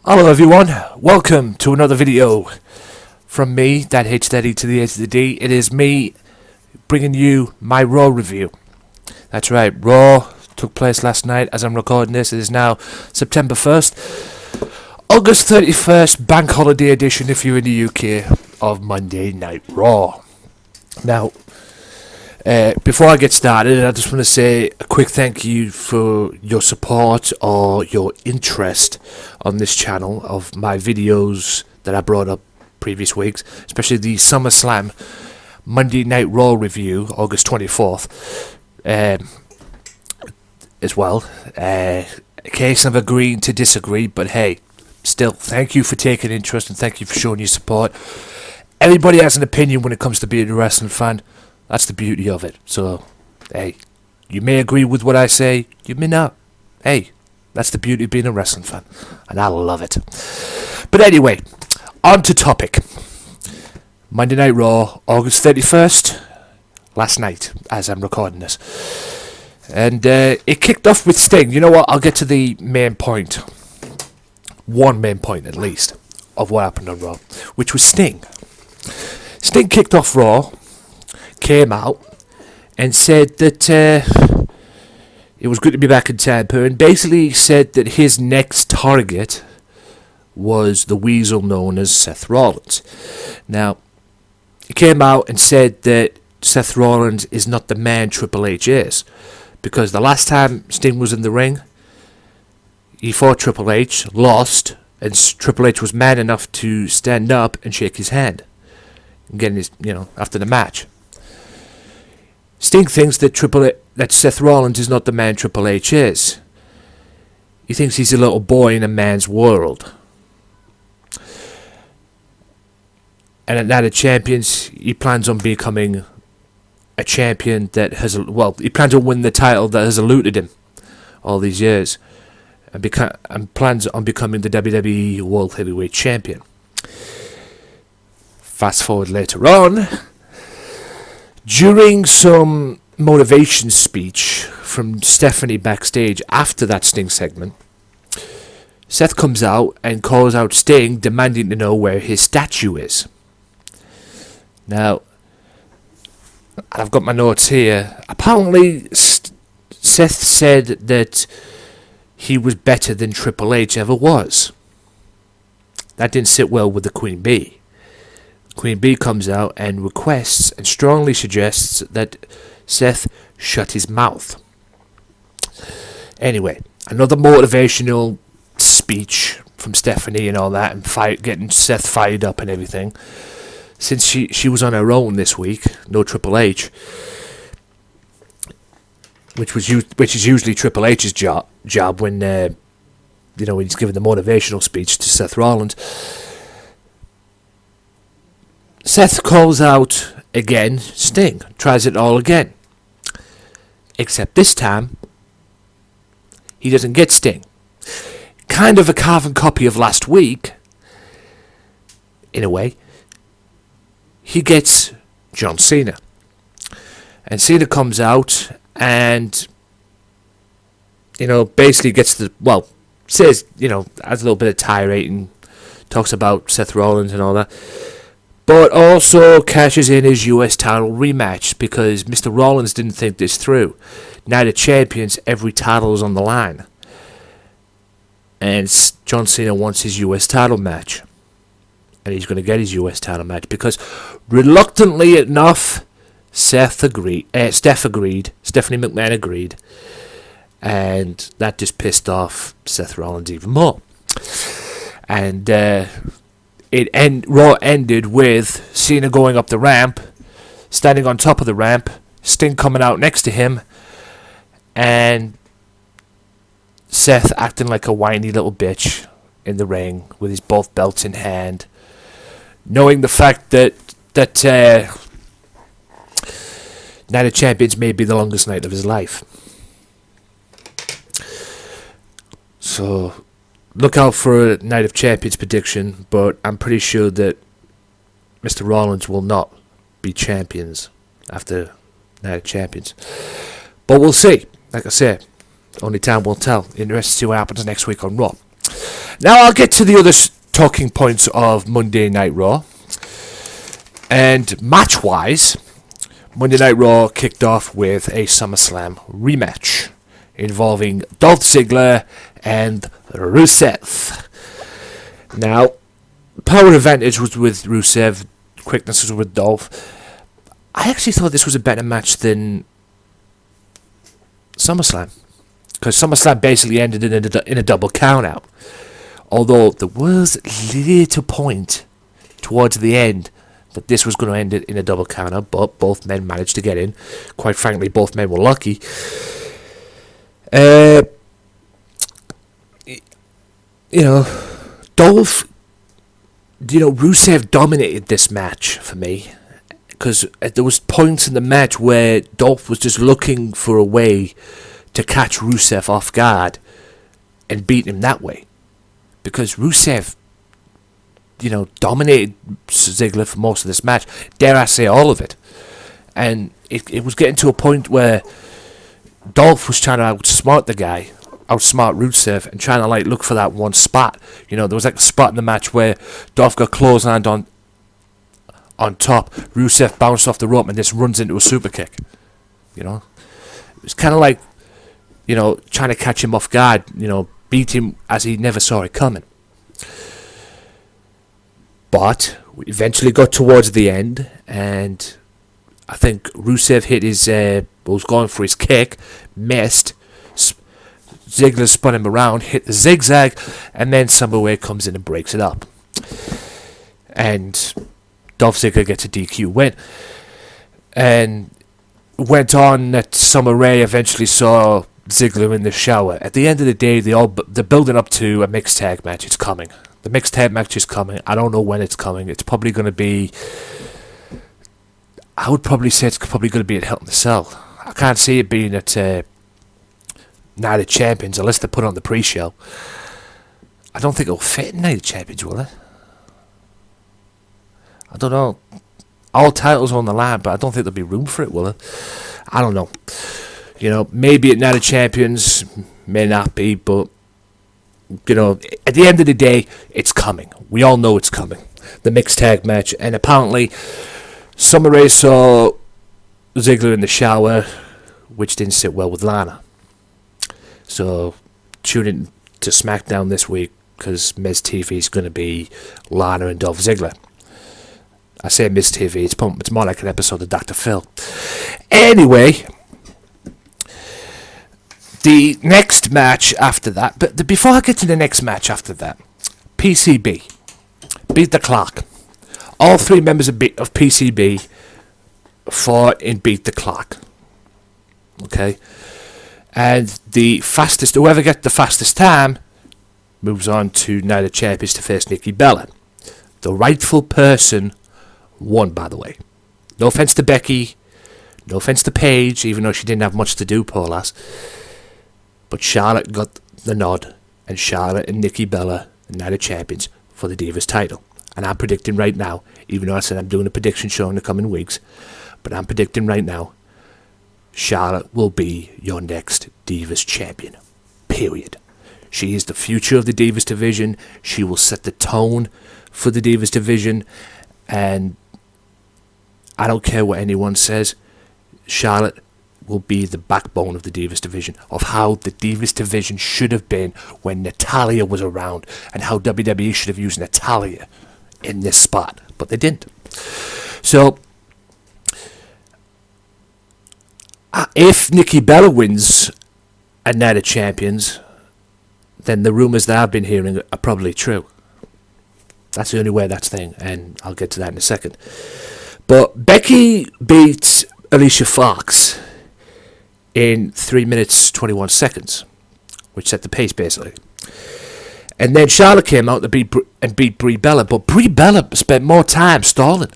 Hello everyone, welcome to another video from me, that H-Daddy to the H to the D. It is me bringing you my Raw review. That's right, Raw took place last night as I'm recording this. It is now September 1st, August 31st, Bank Holiday edition if you're in the UK, of Monday Night Raw. Now, before I get started, I just want to say a quick thank you for your support or your interest on this channel of my videos that I brought up previous weeks, especially the SummerSlam Monday Night Raw review, August 24th, as well. A case of agreeing to disagree, but hey, still, thank you for taking interest and thank you for showing your support. Everybody has an opinion when it comes to being a wrestling fan. That's the beauty of it. So, hey, you may agree with what I say, you may not. Hey, that's the beauty of being a wrestling fan, and I love it. But anyway, on to topic. Monday Night Raw, August 31st, last night, as I'm recording this. And it kicked off with Sting. You know what, I'll get to the main point. One main point, at least, of what happened on Raw, which was Sting. Sting kicked off Raw, came out and said that it was good to be back in Tampa, and basically said that his next target was the weasel known as Seth Rollins. Now, he came out and said that Seth Rollins is not the man Triple H is, because the last time Sting was in the ring, he fought Triple H, lost, and Triple H was man enough to stand up and shake his hand, getting his, after the match. Sting thinks that Seth Rollins is not the man Triple H is. He thinks he's a little boy in a man's world. And at Night of Champions, he plans on becoming a champion that has, he plans on winning the title that has eluded him all these years, and plans on becoming the WWE World Heavyweight Champion. Fast forward later on, during some motivation speech from Stephanie backstage after that Sting segment, Seth comes out and calls out Sting, demanding to know where his statue is. Now, I've got my notes here. Apparently, Seth said that he was better than Triple H ever was. That didn't sit well with the Queen Bee. Queen Bee comes out and requests and strongly suggests that Seth shut his mouth. Anyway, another motivational speech from Stephanie and all that, and getting Seth fired up and everything. Since she was on her own this week, no Triple H, which is usually Triple H's job when when he's giving the motivational speech to Seth Rollins. Seth calls out again Sting, tries it all again. Except this time, he doesn't get Sting. Kind of a carbon copy of last week, in a way. He gets John Cena. And Cena comes out and, basically gets says, has a little bit of tirade and talks about Seth Rollins and all that. But also cashes in his US title rematch, because Mr. Rollins didn't think this through. Night of Champions, every title is on the line. And John Cena wants his US title match. And he's going to get his US title match, because reluctantly enough, Steph agreed. Stephanie McMahon agreed. And that just pissed off Seth Rollins even more. And Raw ended with Cena going up the ramp, standing on top of the ramp, Sting coming out next to him, and Seth acting like a whiny little bitch in the ring with his both belts in hand, knowing the fact that Night of Champions may be the longest night of his life. So look out for a Night of Champions prediction, but I'm pretty sure that Mr. Rollins will not be champions after Night of Champions. But we'll see. Like I said, only time will tell. Interested to see what happens next week on Raw. Now I'll get to the other talking points of Monday Night Raw. And match-wise, Monday Night Raw kicked off with a SummerSlam rematch involving Dolph Ziggler and Rusev. Now, power advantage was with Rusev, quickness was with Dolph. I actually thought this was a better match than SummerSlam, because SummerSlam basically ended in a double count-out. Although there was a little point towards the end that this was going to end it in a double count-out, but both men managed to get in. Quite frankly, both men were lucky. Dolph, Rusev dominated this match for me, because there was points in the match where Dolph was just looking for a way to catch Rusev off guard and beat him that way. Because Rusev, dominated Ziggler for most of this match. Dare I say all of it. And it was getting to a point where Dolph was trying to outsmart Rusev, and trying to look for that one spot. There was a spot in the match where Dolph got clotheslined on top. Rusev bounced off the rope and just runs into a super kick. It was kind of like, trying to catch him off guard, beat him as he never saw it coming. But we eventually got towards the end, and I think Rusev hit was going for his kick, missed. Ziggler spun him around, hit the zigzag, and then Summer Rae comes in and breaks it up. And Dolph Ziggler gets a DQ win. And went on that Summer Rae eventually saw Ziggler in the shower. At the end of the day, they're building up to a mixed tag match. It's coming. The mixed tag match is coming. I don't know when it's coming. It's probably going to be... I would probably say it's probably going to be at Hell in a Cell. I can't see it being at Night of Champions unless they put on the pre-show. I don't think it'll fit in Night of Champions, will it? I don't know. All titles are on the line, but I don't think there'll be room for it, will it? I don't know. Maybe at Night of Champions, may not be, but at the end of the day, it's coming. We all know it's coming. The mixed tag match. And apparently, Summer Rae saw Ziggler in the shower, which didn't sit well with Lana. So, tune in to SmackDown this week, because Miz TV is going to be Lana and Dolph Ziggler. I say Miz TV, it's more like an episode of Dr. Phil. Anyway... The next match after that, but before I get to the next match after that, PCB, Beat the Clock. All three members of PCB fought in Beat the Clock. Okay? And whoever gets the fastest time moves on to Night of Champions to face Nikki Bella. The rightful person won, by the way. No offense to Becky, no offense to Paige, even though she didn't have much to do, poor lass. But Charlotte got the nod, and Charlotte and Nikki Bella are Night of Champions for the Divas title. And I'm predicting right now, even though I said I'm doing a prediction show in the coming weeks, but I'm predicting right now, Charlotte will be your next Divas champion. Period. She is the future of the Divas division. She will set the tone for the Divas division, and I don't care what anyone says, Charlotte will be the backbone of the Divas division, of how the Divas division should have been when Natalya was around, and how WWE should have used Natalya in this spot, but they didn't. So, if Nikki Bella wins a Night of Champions, then the rumours that I've been hearing are probably true. That's the only way that's thing, and I'll get to that in a second. But Becky beat Alicia Fox in 3 minutes 21 seconds, which set the pace basically. And then Charlotte came out to beat Brie Bella, but Brie Bella spent more time stalling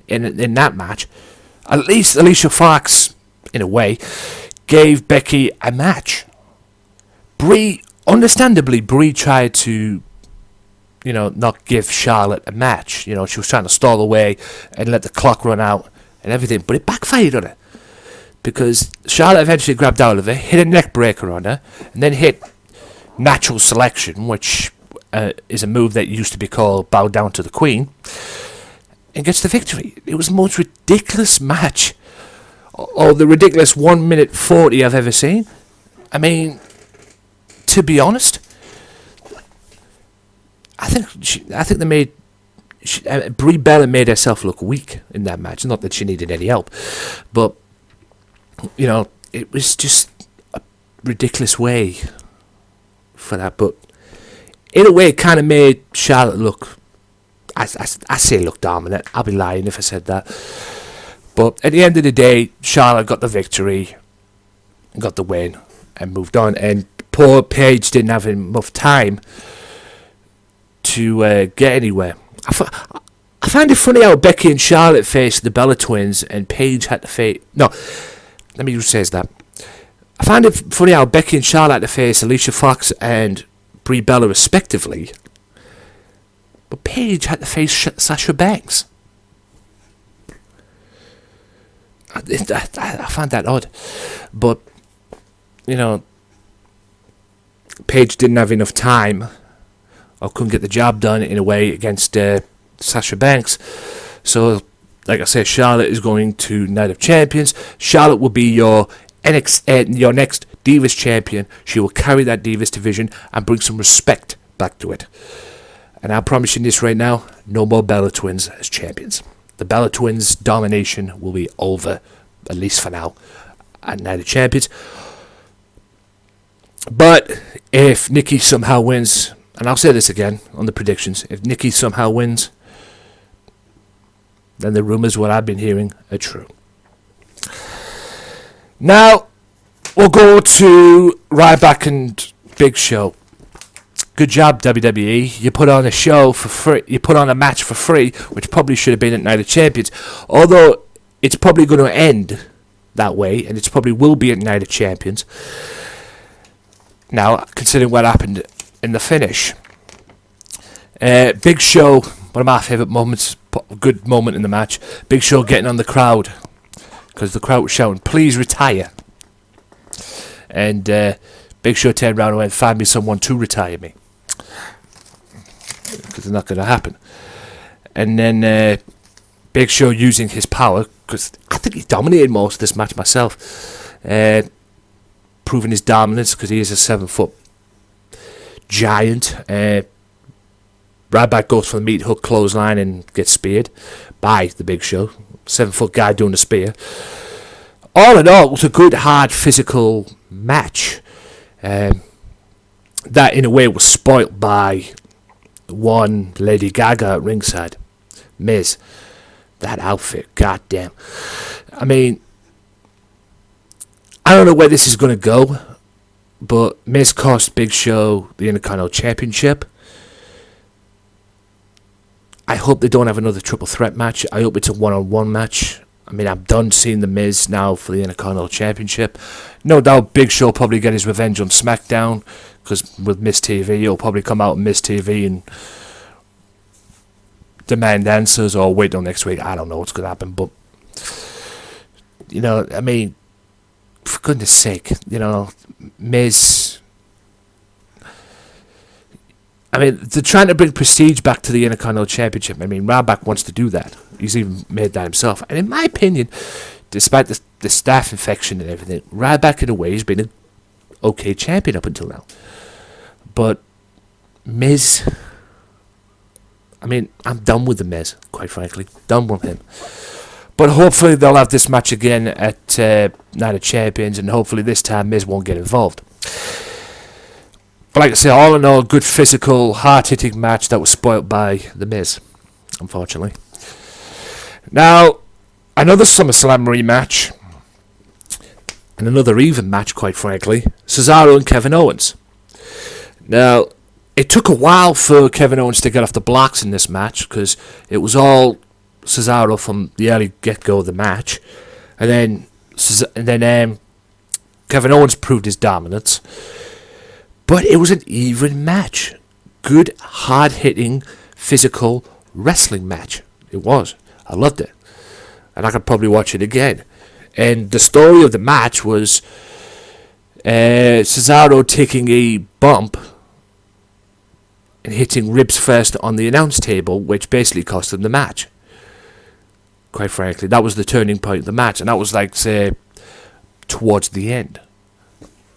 in that match. At least Alicia Fox, in a way, gave Becky a match. Understandably, Brie tried to, not give Charlotte a match. She was trying to stall away and let the clock run out and everything, but it backfired on her. Because Charlotte eventually grabbed out of it, hit a neck breaker on her, and then hit Natural Selection, which is a move that used to be called bow down to the Queen, and gets the victory. It was the most ridiculous match, or the ridiculous 1 minute 40 I've ever seen. I mean, to be honest, I think they made Brie Bella made herself look weak in that match. Not that she needed any help, but you know, it was just a ridiculous way for that. But in a way, it kind of made Charlotte look. I say look dominant. I'll be lying if I said that. But at the end of the day, Charlotte got the victory, got the win, and moved on. And poor Paige didn't have enough time to get anywhere. I find it funny how Becky and Charlotte faced the Bella Twins, and Paige had to face. No, let me rephrase that. I find it funny how Becky and Charlotte had to face Alicia Fox and Brie Bella respectively, but Paige had to face Sasha Banks. I find that odd, but you know, Paige didn't have enough time, or couldn't get the job done in a way against Sasha Banks. So, like I said, Charlotte is going to Night of Champions. Charlotte will be your next Divas champion. She will carry that Divas division and bring some respect back to it. And I'm promising this right now, no more Bella Twins as champions. The Bella Twins' domination will be over, at least for now, at Night of Champions. But if Nikki somehow wins, and I'll say this again on the predictions, if Nikki somehow wins, then the rumours what I've been hearing are true. Now, we'll go to Ryback and Big Show. Good job, WWE. You put on a show for free. You put on a match for free, which probably should have been at Night of Champions. Although it's probably going to end that way, and it probably will be at Night of Champions. Now, considering what happened in the finish, Big Show, one of my favourite moments, good moment in the match. Big Show getting on the crowd because the crowd was shouting, "Please retire!" And Big Show turned around and went, "Find me someone to retire me," because it's not going to happen. And then Big Show using his power, because I think he dominated most of this match myself, proving his dominance because he is a 7-foot giant. Ryback goes for the meat hook clothesline and gets speared by the Big Show. 7-foot guy doing the spear. All in all, it was a good, hard, physical match. That, in a way, was spoilt by one Lady Gaga at ringside. Miz. That outfit, goddamn. I mean, I don't know where this is going to go, but Miz cost Big Show the Intercontinental Championship. I hope they don't have another triple threat match. I hope it's a one-on-one match. I mean, I'm done seeing the Miz now for the Intercontinental Championship. No doubt Big Show will probably get his revenge on SmackDown, because with Miz TV, he'll probably come out on Miz TV and demand answers, or wait till next week. I don't know what's going to happen, but, you know, I mean, for goodness sake, you know, Miz... I mean, they're trying to bring prestige back to the Intercontinental Championship. I mean, Ryback wants to do that. He's even made that himself. And in my opinion, despite the staph infection and everything, Ryback in a way has been an okay champion up until now. But Miz... I mean, I'm done with the Miz, quite frankly. Done with him. But hopefully they'll have this match again at Night of Champions, and hopefully this time Miz won't get involved. But like I say, all in all, good physical, hard-hitting match that was spoilt by The Miz, unfortunately. Now, another SummerSlam rematch, and another even match, quite frankly, Cesaro and Kevin Owens. Now, it took a while for Kevin Owens to get off the blocks in this match, because it was all Cesaro from the early get-go of the match, and then Kevin Owens proved his dominance. But it was an even match. Good, hard-hitting, physical wrestling match. It was. I loved it. And I could probably watch it again. And the story of the match was Cesaro taking a bump and hitting ribs first on the announce table, which basically cost them the match. Quite frankly, that was the turning point of the match, and that was like, say, towards the end.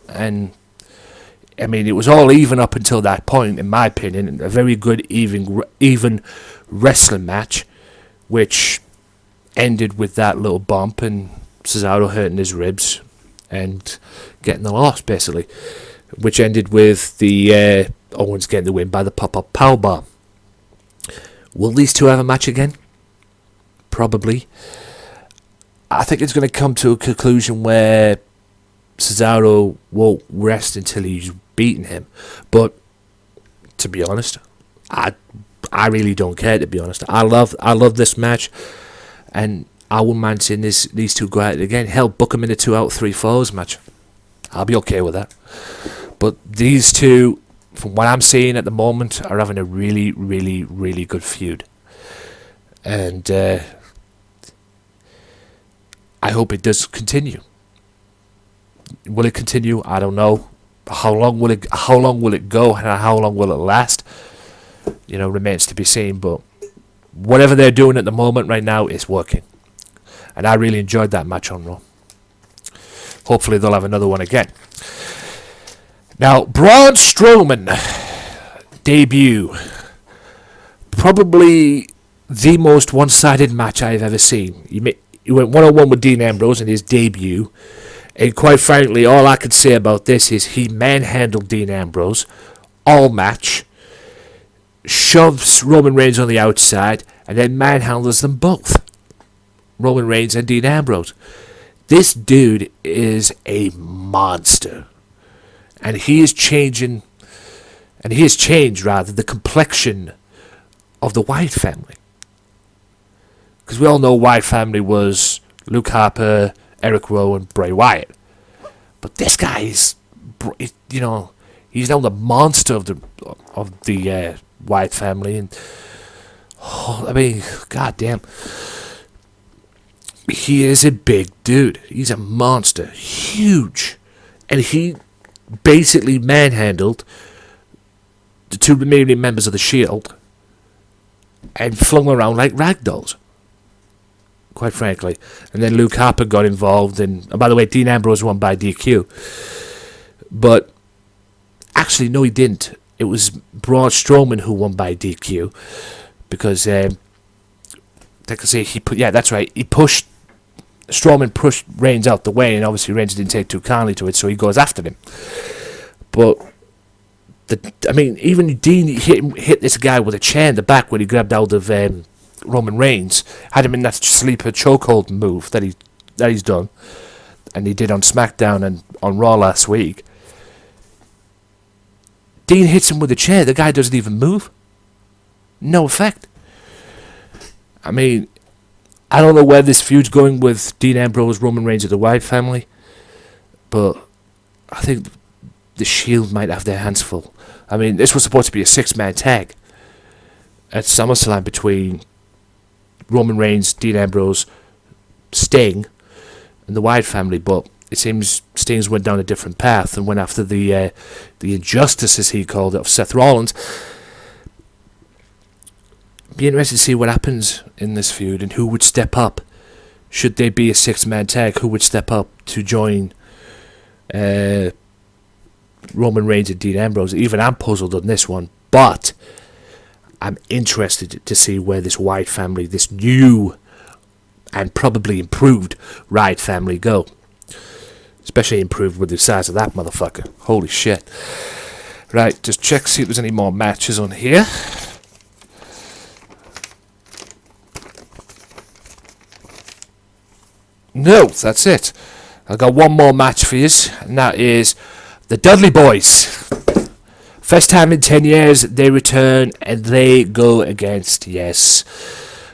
And I mean, it was all even up until that point, in my opinion. A very good, even wrestling match, which ended with that little bump and Cesaro hurting his ribs and getting the loss, basically. Which ended with the Owens getting the win by the pop-up powerbomb. Will these two have a match again? Probably. I think it's going to come to a conclusion where Cesaro won't rest until he's beaten him. But to be honest, I really don't care. To be honest, I love this match, and I wouldn't mind seeing these two go at it again. Hell, book them in a 2 out of 3 falls match. I'll be okay with that. But these two, from what I'm seeing at the moment, are having a really, really, really good feud, and I hope it does continue. Will it continue? I don't know. How long will it go, and how long will it last? Remains to be seen. But whatever they're doing at the moment right now is working, and I really enjoyed that match on Raw. Hopefully they'll have another one again. Now, Braun Strowman debut, probably the most one-sided match I've ever seen. He went one-on-one with Dean Ambrose in his debut. And quite frankly, all I can say about this is he manhandled Dean Ambrose all match, shoves Roman Reigns on the outside, and then manhandles them both. Roman Reigns and Dean Ambrose. This dude is a monster. And he is changed the complexion of the Wyatt family. Because we all know Wyatt family was Luke Harper, Eric Rowan, Bray Wyatt. But this guy is, he's now the monster of the Wyatt family. And, goddamn. He is a big dude. He's a monster. Huge. And he basically manhandled the two remaining members of the Shield and flung them around like ragdolls. Quite frankly. And then Luke Harper got involved, and by the way, Dean Ambrose won by DQ. But actually, no, he didn't. It was Braun Strowman who won by DQ, because like I say, Strowman pushed Reigns out the way, and obviously Reigns didn't take too kindly to it, so he goes after him. But even Dean hit this guy with a chair in the back when he grabbed out of Roman Reigns, had him in that sleeper chokehold move that he's done, and he did on SmackDown and on Raw last week. Dean hits him with a chair. The guy doesn't even move. No effect. I don't know where this feud's going with Dean Ambrose, Roman Reigns, of the Wyatt family, but I think the Shield might have their hands full. This was supposed to be a 6-man tag at SummerSlam between Roman Reigns, Dean Ambrose, Sting, and the Wyatt family, but it seems Sting's went down a different path and went after the injustice, as he called it, of Seth Rollins. Be interested to see what happens in this feud and who would step up. Should they be a 6-man tag, who would step up to join Roman Reigns and Dean Ambrose? Even I'm puzzled on this one, but I'm interested to see where this Wyatt family, this new and probably improved Wyatt family, go. Especially improved with the size of that motherfucker. Holy shit. Right, just check, see if there's any more matches on here. No, that's it. I've got one more match for you, and that is the Dudley Boyz. First time in 10 years, they return, and they go against, yes,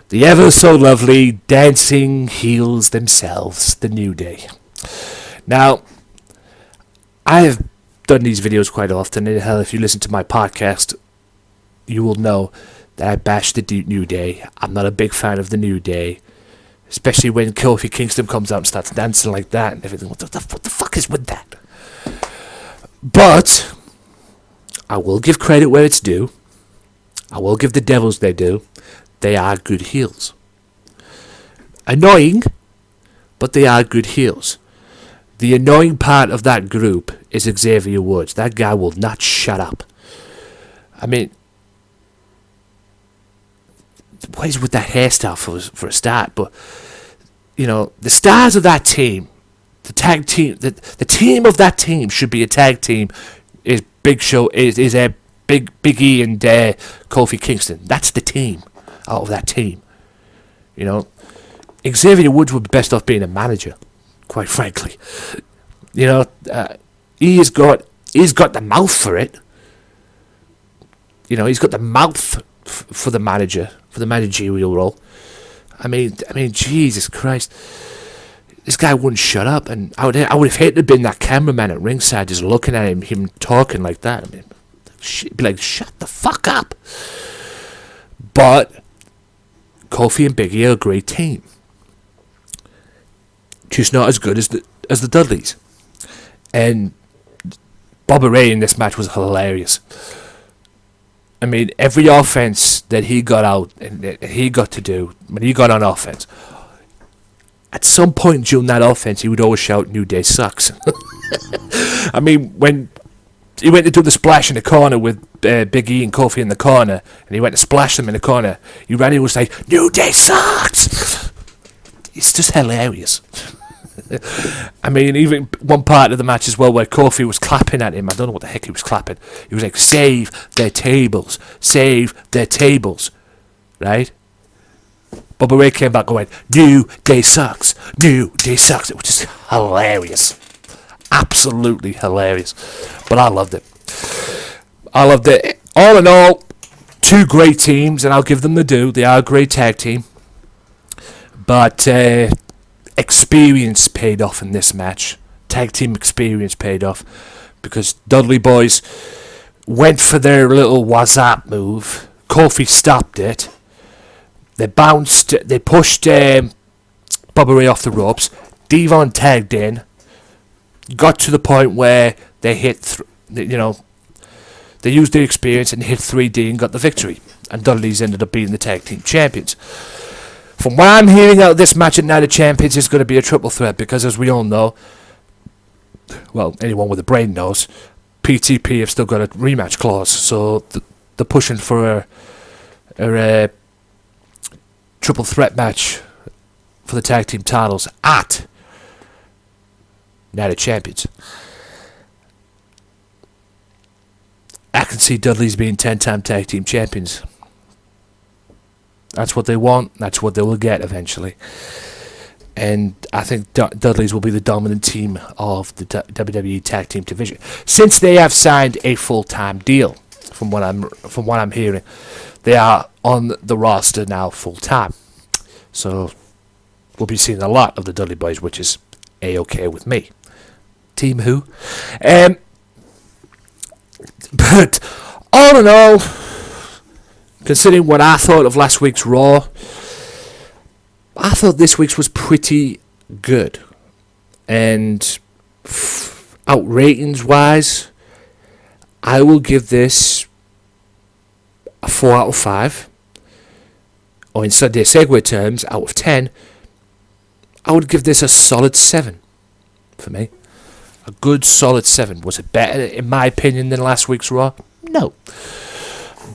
the ever so lovely dancing heels themselves, the New Day. Now, I have done these videos quite often, and hell, if you listen to my podcast, you will know that I bash the New Day. I'm not a big fan of the New Day. Especially when Kofi Kingston comes out and starts dancing like that and everything. What the fuck is with that? But I will give credit where it's due. I will give the Devils their due. They are good heels. Annoying, but they are good heels. The annoying part of that group is Xavier Woods. That guy will not shut up. I mean, what is with that hairstyle for a start? But, you know, the stars of that team, the tag team, the team of that team should be a tag team. Is Big Show is a Big E and Kofi Kingston. That's the team out of that team. You know, Xavier Woods would be best off being a manager, quite frankly. You know, he's got the mouth for it. You know, he's got the mouth for the manager, for the managerial role. I mean, Jesus Christ, this guy wouldn't shut up, and I would have hated to have been that cameraman at ringside just looking at him talking like that. I mean, be like, shut the fuck up. But Kofi and Big E are a great team, just not as good as the Dudleys. And Bobby Ray in this match was hilarious. I mean, every offense that he got out and that he got to do, when he got on offense, at some point during that offense, he would always shout, "New Day sucks." I mean, when he went to do the splash in the corner with Big E and Kofi in the corner, and he went to splash them in the corner, you ready was like, "New Day sucks." It's just hilarious. I mean, even one part of the match as well where Kofi was clapping at him. I don't know what the heck he was clapping. He was like, "Save their tables. Save their tables." Right? Bubba Ray came back going, "New Day sucks. New Day sucks." It was just hilarious. Absolutely hilarious. But I loved it. I loved it. All in all, two great teams, and I'll give them the due. They are a great tag team. But experience paid off in this match. Tag team experience paid off because Dudley Boyz went for their little what's-up move. Kofi stopped it. They bounced. They pushed Bubba Ray off the ropes. Devon tagged in. Got to the point where they hit. They used their experience and hit 3D and got the victory. And Dudleys ended up being the tag team champions. From what I'm hearing out of this match at Night of Champions, it's going to be a triple threat because, as we all know, well, anyone with a brain knows, PTP have still got a rematch clause, so they're pushing for a triple threat match for the tag team titles at Night of Champions. I can see Dudleys being 10-time tag team champions. That's what they want. That's what they will get eventually. And I think Dudleys will be the dominant team of the WWE Tag Team division, since they have signed a full-time deal. From what I'm hearing, they are on the roster now full-time. So we'll be seeing a lot of the Dudley Boyz, which is A-okay with me. Team who? But all in all, considering what I thought of last week's Raw, I thought this week's was pretty good. And out ratings-wise, I will give this a 4 out of 5. Or in Sunday Segway terms, out of 10, I would give this a solid 7 for me. A good solid 7. Was it better, in my opinion, than last week's Raw? No.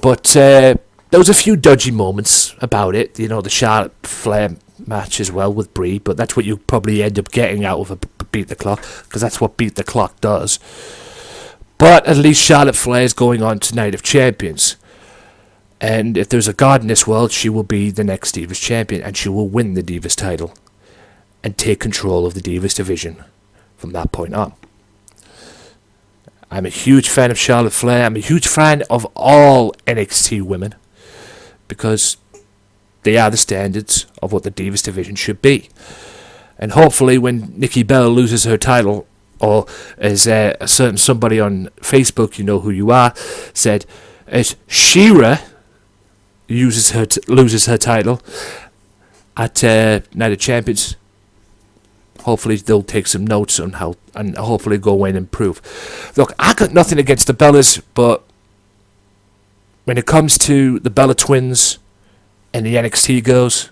But there was a few dodgy moments about it. You know, the Charlotte Flair match as well with Brie, but that's what you probably end up getting out of a Beat the Clock, because that's what Beat the Clock does. But at least Charlotte Flair is going on to Night of Champions. And if there's a God in this world, she will be the next Divas champion, and she will win the Divas title and take control of the Divas division from that point on. I'm a huge fan of Charlotte Flair. I'm a huge fan of all NXT women, because they are the standards of what the Divas division should be. And hopefully when Nikki Bella loses her title, or as a certain somebody on Facebook, you know who you are, said, as Shira loses her title at Night of Champions, hopefully they'll take some notes on how, and hopefully go in and improve. Look, I got nothing against the Bellas, but when it comes to the Bella Twins and the NXT girls,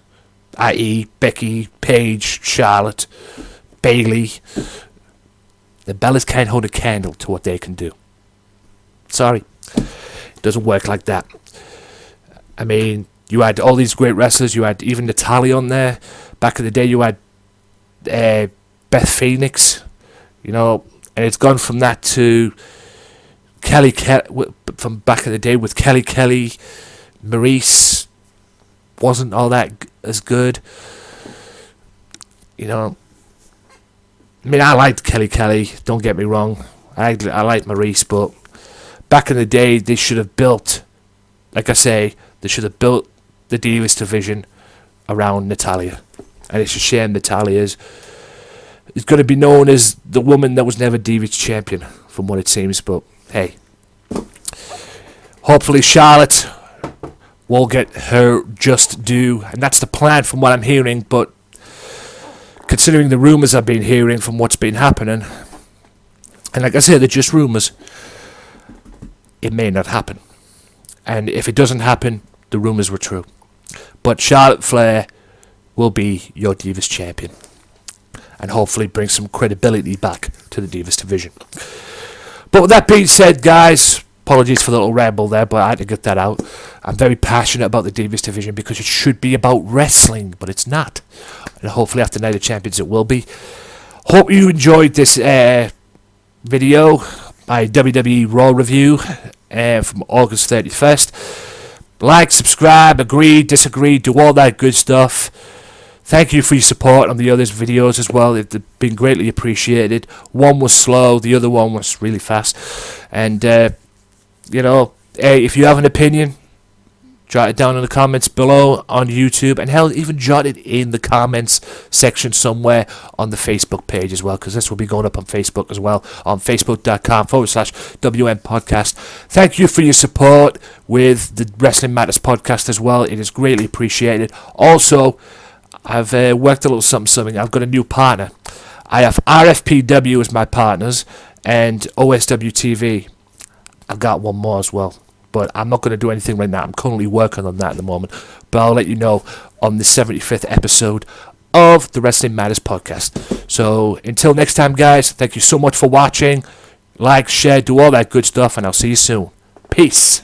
i.e. Becky, Paige, Charlotte, Bayley, the Bellas can't hold a candle to what they can do. Sorry. It doesn't work like that. I mean, you had all these great wrestlers. You had even Natalya on there. Back in the day, you had Beth Phoenix. You know, and it's gone from that to Kelly from back in the day with Kelly Kelly. Maurice wasn't all that as good. You know, I mean, I liked Kelly Kelly, don't get me wrong. I like Maurice, but back in the day, they should have built, like I say, they should have built the Divas division around Natalya. And it's a shame Natalya is going to be known as the woman that was never Divas champion, from what it seems. But hey, hopefully Charlotte will get her just due, and that's the plan from what I'm hearing. But considering the rumours I've been hearing from what's been happening, and like I said, they're just rumours, it may not happen. And if it doesn't happen, the rumours were true. But Charlotte Flair will be your Divas champion, and hopefully bring some credibility back to the Divas division. But with that being said, guys, apologies for the little ramble there, but I had to get that out. I'm very passionate about the Divas division because it should be about wrestling, but it's not. And hopefully after Night of Champions it will be. Hope you enjoyed this video, my WWE Raw review from August 31st. Like, subscribe, agree, disagree, do all that good stuff. Thank you for your support on the other videos as well. It's been greatly appreciated. One was slow, the other one was really fast. And, you know, hey, if you have an opinion, jot it down in the comments below on YouTube. And hell, even jot it in the comments section somewhere on the Facebook page as well, because this will be going up on Facebook as well, on facebook.com/WM Podcast. Thank you for your support with the Wrestling Matters podcast as well. It is greatly appreciated. Also, I've worked a little something. I've got a new partner. I have RFPW as my partners and OSW TV. I've got one more as well, but I'm not going to do anything right now. I'm currently working on that at the moment, but I'll let you know on the 75th episode of the Wrestling Matters podcast. So until next time, guys, thank you so much for watching. Like, share, do all that good stuff, and I'll see you soon. Peace.